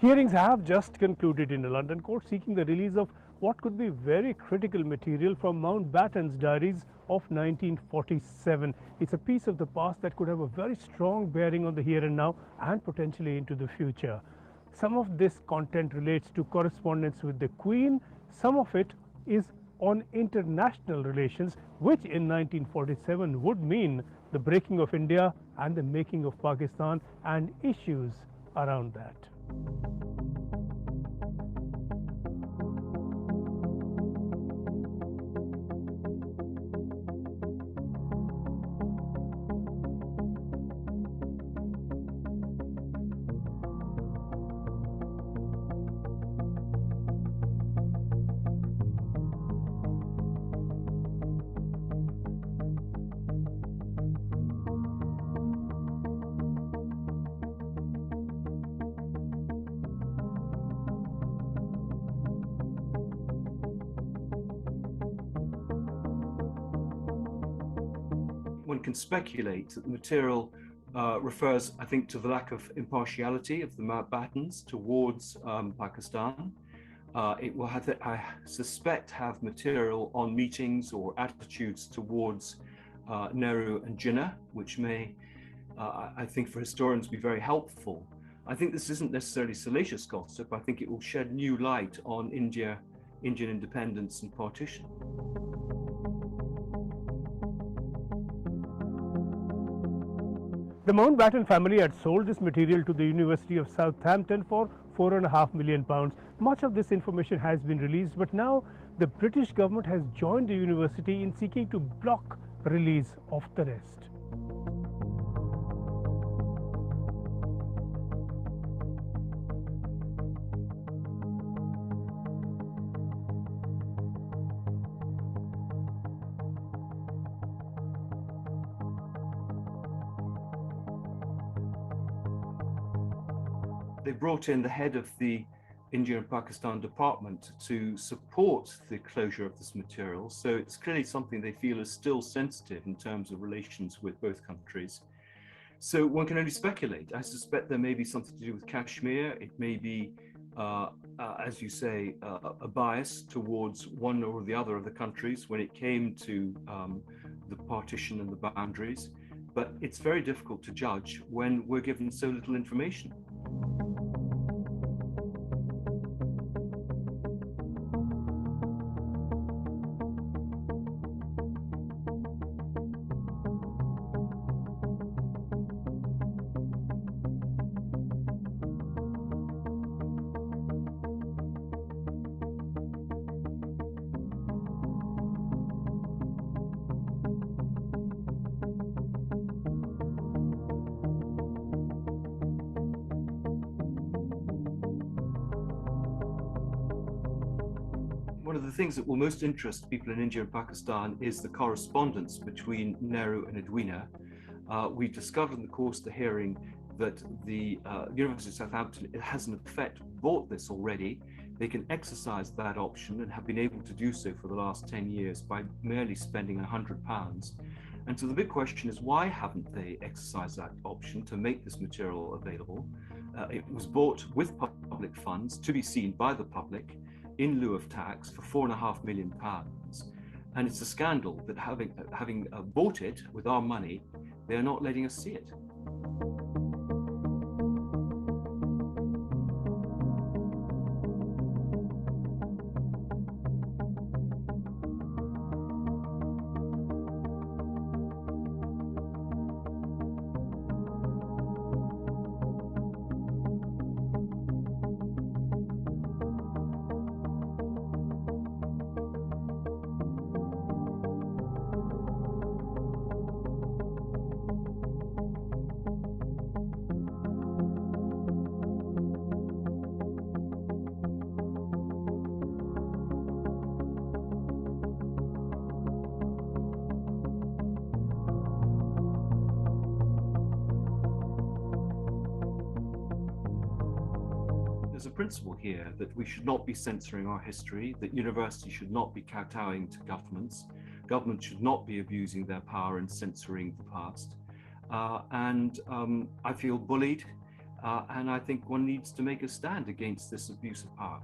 Hearings have just concluded in a London court seeking the release of what could be very critical material from Mountbatten's diaries of 1947. It's a piece of the past that could have a very strong bearing on the here and now and potentially into the future. Some of this content relates to correspondence with the Queen. Some of it is on international relations, which in 1947 would mean the breaking of India and the making of Pakistan and issues around that. One can speculate that the material refers, I think, to the lack of impartiality of the Mountbattens towards Pakistan. It will have, I suspect, have material on meetings or attitudes towards Nehru and Jinnah, which may, I think, for historians be very helpful. I think this isn't necessarily salacious gossip. I think it will shed new light on Indian independence and partition. The Mountbatten family had sold this material to the University of Southampton for £4.5 million. Much of this information has been released, but now the British government has joined the university in seeking to block release of the rest. They brought in the head of the India and Pakistan department to support the closure of this material. So it's clearly something they feel is still sensitive in terms of relations with both countries. So one can only speculate. I suspect there may be something to do with Kashmir. It may be, as you say, a bias towards one or the other of the countries when it came to the partition and the boundaries. But it's very difficult to judge when we're given so little information. One of the things that will most interest people in India and Pakistan is the correspondence between Nehru and Edwina. We discovered in the course of the hearing that the University of Southampton has in effect bought this already. They can exercise that option and have been able to do so for the last 10 years by merely spending £100. And so the big question is, why haven't they exercised that option to make this material available? It was bought with public funds to be seen by the public in lieu of tax for £4.5 million. And it's a scandal that having bought it with our money, they are not letting us see it. there's a principle here that we should not be censoring our history, that universities should not be kowtowing to governments, governments should not be abusing their power and censoring the past. I feel bullied, and I think one needs to make a stand against this abuse of power.